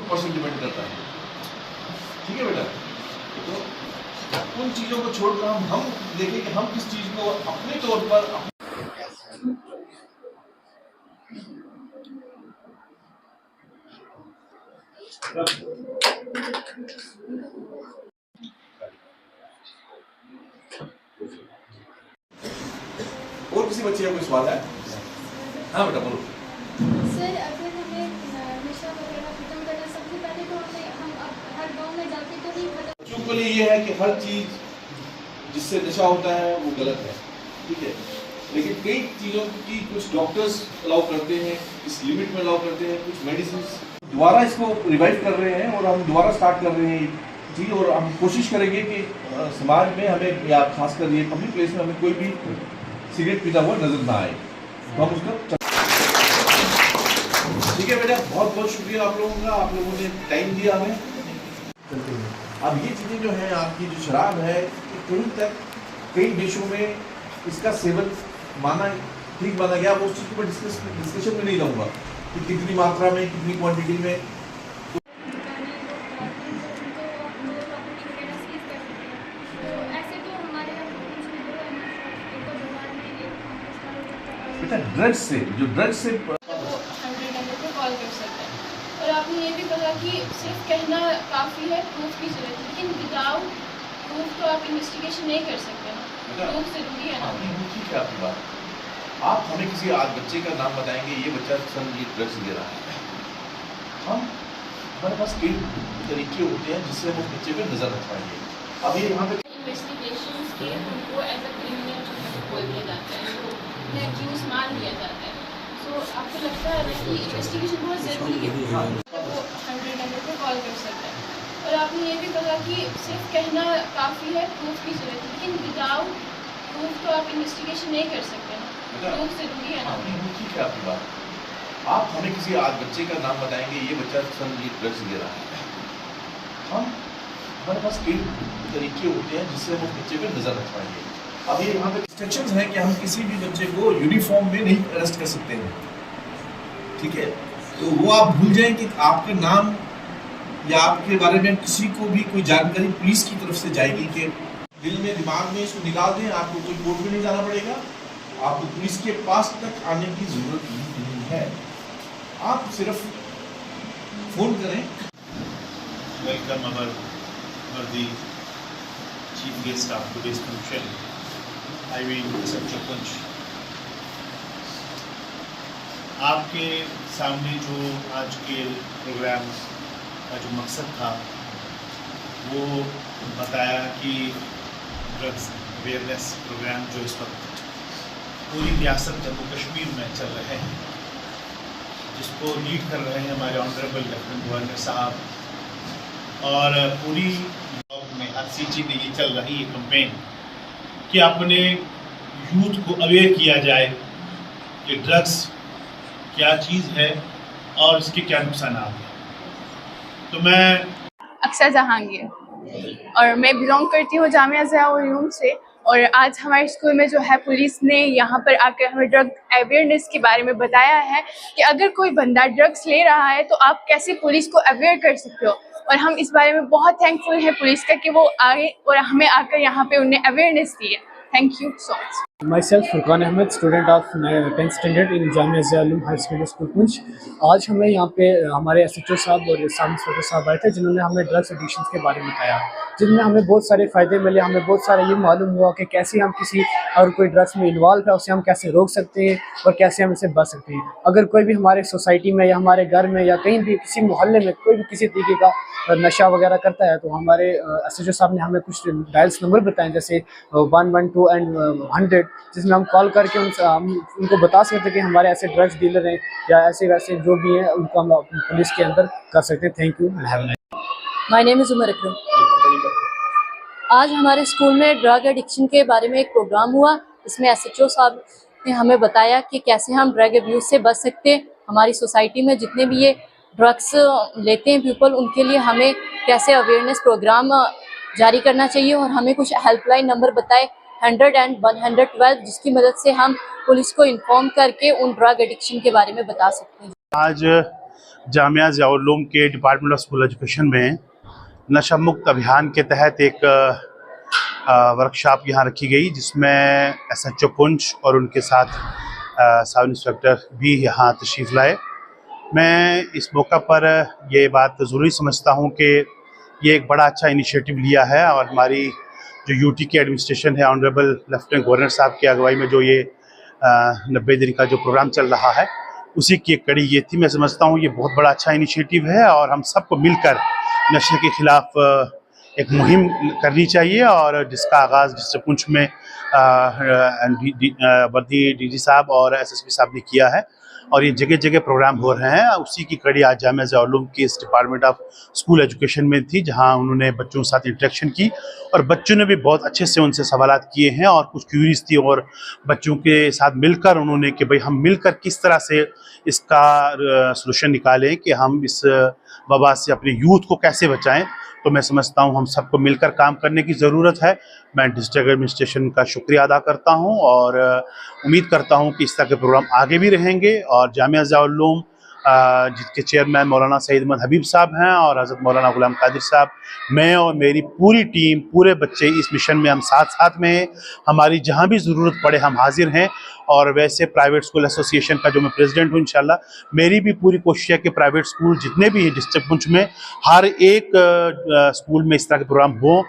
100% depend करता है। ठीक है बेटा, तो उन चीज़ों को छोड़कर हम देखें कि हम किस चीज़ को अपने तौर पर और किसी बच्चे का कोई सवाल है? हाँ बेटा बोलो। सर, अगर हमें नशा वगैरह खत्म करना, सबसे पहले तो हम अब हर गांव में जाके तो नहीं खत्म। बच्चों के लिए ये है कि हर चीज़ जिससे नशा होता है वो गलत है, ठीक है, लेकिन कई चीज़ों की कुछ डॉक्टर्स अलाउ करते हैं, इस लिमिट में अलाउ करते हैं, कुछ मेडिसिन दोबारा इसको रिवाइव कर रहे हैं और हम दोबारा स्टार्ट कर रहे हैं जी। और हम कोशिश करेंगे कि समाज में हमें या खासकर ये पब्लिक प्लेस में हमें कोई भी सिगरेट पीता हुआ नजर ना आए, तो हम उसका। ठीक है बेटा, बहुत बहुत शुक्रिया आप लोगों का, आप लोगों ने टाइम दिया हमें। अब ये चीज़ें जो है, आपकी जो शराब है, कहीं तक कई देशों में इसका सेवन ठीक माना गया। वो उस चीज़ पर डिस्कशन में नहीं रहूँगा कि कितनी मात्रा में, कितनी क्वांटिटी में। बेटा ड्रग्स से कॉल कर सकते हैं। और आपने ये भी कहा कि सिर्फ कहना काफ़ी है, प्रूफ की जरूरत है, लेकिन विदाउट प्रूफ तो आप इन्वेस्टिगेशन नहीं कर सकते ना, प्रूफ जरूरी है ना। ठीक है आपकी बात। आप हमें किसी आज बच्चे का नाम बताएंगे, ये बच्चा सर ये ड्रग्स ले रहा है, हमारे पास कई तरीके होते हैं जिससे हम उस बच्चे पे नजर रख पाएंगे। अब ये यहाँ पे इन्वेस्टिगेशन के उनको एज अ क्रिमिनल बोल दिया जाता है, उन्हें एक्यूज मान लिया जाता है। तो आपको लगता है ना कि इन्वेस्टिगेशन बहुत ज़रूरी है, वो 100 नंबर पर कॉल कर सकता है। और आपने ये भी कहा कि सिर्फ कहना काफ़ी है, प्रूफ की जरूरत है, लेकिन विदाउट प्रूफ तो आप इन्वेस्टिगेशन नहीं कर सकते ना, प्रूफ जरूरी है ना। ठीक है आपकी बात। आप हमें किसी आज बच्चे का नाम बताएंगे, ये बच्चा सर ये ड्रग्स ले रहा है, हमारे पास कई तरीके होते हैं जिससे हम उस बच्चे पे नजर रख पाएंगे। अब ये यहाँ पे रिस्ट्रिक्शंस हैं कि हम किसी भी बच्चे को यूनिफॉर्म में नहीं अरेस्ट कर सकते हैं, ठीक है, तो वो आप भूल जाएं कि आपका नाम या आपके बारे में किसी को भी कोई जानकारी पुलिस की तरफ से जाएगी कि दिल में दिमाग में इसको निकाल दें। आपको कोई कोर्ट में नहीं जाना पड़ेगा, आपको पुलिस के पास तक आने की जरूरत नहीं है, आप सिर्फ फोन करें। Welcome our the chief guest of today's function, I mean Mr. Kunj। आपके सामने जो आज के प्रोग्राम का जो मकसद था वो बताया कि ड्रग्स अवेयरनेस प्रोग्राम जो इस वक्त पूरी रियासत जम्मू कश्मीर में चल रहे हैं, जिसको लीड कर रहे हैं हमारे ऑनरेबल लेफ्टिनेंट गवर्नर साहब, और पूरी में RCG में ये चल रही है कैंपेन कि अपने यूथ को अवेयर किया जाए कि ड्रग्स क्या चीज़ है और इसके क्या नुकसान हैं। तो मैं अक्सर जहांगीर और मैं बिलोंग करती हूँ जामिया ज़िया-उल-उलूम से, और आज हमारे स्कूल में जो है पुलिस ने यहाँ पर आकर हमें ड्रग अवेयरनेस के बारे में बताया है कि अगर कोई बंदा ड्रग्स ले रहा है तो आप कैसे पुलिस को अवेयर कर सकते हो। और हम इस बारे में बहुत थैंकफुल हैं पुलिस का कि वो आए और हमें आकर यहाँ पे उन्हें अवेयरनेस दी है। Thank you so much. Myself Furqan Ahmed, student of 10th standard in Jamia Zia ul Uloom high secondary school Poonch. आज हमें यहाँ पे हमारे SHO साहब और साम इंस्पेक्टर साहब आए थे, जिन्होंने हमें ड्रग्स एडिक्शन के बारे में बताया, जिनमें हमें बहुत सारे फ़ायदे मिले। हमें बहुत सारा ये मालूम हुआ कि कैसे हम किसी और कोई ड्रग्स में इन्वॉल्व है उसे हम कैसे रोक सकते हैं और कैसे हम इससे बच सकते हैं। अगर कोई भी हमारे सोसाइटी में या हमारे घर में या कहीं भी किसी मोहल्ले में कोई भी किसी तरीके का नशा वगैरह करता है, तो हमारे SHO साहब ने हमें कुछ डायल्स नंबर बताए, जैसे 112 एंड 100, जिसमें हम कॉल करके हम उनको बता सकते हैं कि हमारे ऐसे ड्रग्स डीलर हैं या ऐसे वैसे जो भी हैं, उनको हम पुलिस के अंदर कर सकते हैं। Thank you and have a nice day. My name is Umar Akram. आज हमारे स्कूल में ड्रग एडिक्शन के बारे में एक प्रोग्राम हुआ। इसमें SHO साहब ने हमें बताया कि कैसे हम ड्रग अब्यूज़ से बच सकते हैं। हमारी सोसाइटी में जितने भी ये ड्रग्स लेते हैं पीपल, उनके लिए हमें कैसे अवेयरनेस प्रोग्राम जारी करना चाहिए, और हमें कुछ हेल्पलाइन नंबर बताए 100 एंड 112, जिसकी मदद से हम पुलिस को इन्फॉर्म करके उन ड्रग एडिक्शन के बारे में बता सकते हैं। आज जामिया ज़िया-उल-उलूम के डिपार्टमेंट ऑफ स्कूल एजुकेशन में नशा मुक्त अभियान के तहत एक वर्कशॉप यहाँ रखी गई, जिसमें SHO पुंछ और उनके साथ सब इंस्पेक्टर भी यहाँ तशरीफ़ लाए। मैं इस मौका पर ये बात ज़रूरी समझता हूँ कि ये एक बड़ा अच्छा इनिशिएटिव लिया है और हमारी जो यूटी की एडमिनिस्ट्रेशन है, ऑनरेबल लेफ्टिनेंट गवर्नर साहब की अगुवाई में जो ये 90 दिन का जो प्रोग्राम चल रहा है, उसी की एक कड़ी ये थी। मैं समझता हूँ ये बहुत बड़ा अच्छा इनिशिएटिव है और हम सबको मिलकर नशे के ख़िलाफ़ एक मुहिम करनी चाहिए, और जिसका आगाज़ डिस्ट्रिक्ट पुंछ में वर्दी DG साहब और SSP साहब ने किया है, और ये जगह जगह प्रोग्राम हो रहे हैं। उसी की कड़ी आज जामिया ज़िया-उल-उलूम की इस डिपार्टमेंट ऑफ स्कूल एजुकेशन में थी, जहां उन्होंने बच्चों के साथ इंटरेक्शन की और बच्चों ने भी बहुत अच्छे से उनसे सवालात किए हैं और कुछ क्यूरीज थी, और बच्चों के साथ मिलकर उन्होंने कि भाई हम मिलकर किस तरह से इसका सलूशन निकालें कि हम इस वबा से अपने यूथ को कैसे बचाएं। तो मैं समझता हूं हम सबको मिलकर काम करने की ज़रूरत है। मैं डिस्ट्रिक्ट एडमिनिस्ट्रेशन का शुक्रिया अदा करता हूं और उम्मीद करता हूं कि इस तरह के प्रोग्राम आगे भी रहेंगे, और जामिया ज़िया-उल-उलूम जिसके चेयरमैन मौलाना सईद अहमद हबीब साहब हैं और हज़रत मौलाना गुलाम कादिर साहब, मैं और मेरी पूरी टीम, पूरे बच्चे इस मिशन में हम साथ साथ में हैं। हमारी जहां भी ज़रूरत पड़े हम हाजिर हैं। और वैसे प्राइवेट स्कूल एसोसिएशन का जो मैं प्रेसिडेंट हूं, इंशाल्लाह मेरी भी पूरी कोशिश है कि प्राइवेट स्कूल जितने भी हैं डिस्ट्रिक्ट पुंछ में, हर एक स्कूल में इस तरह के प्रोग्राम हों।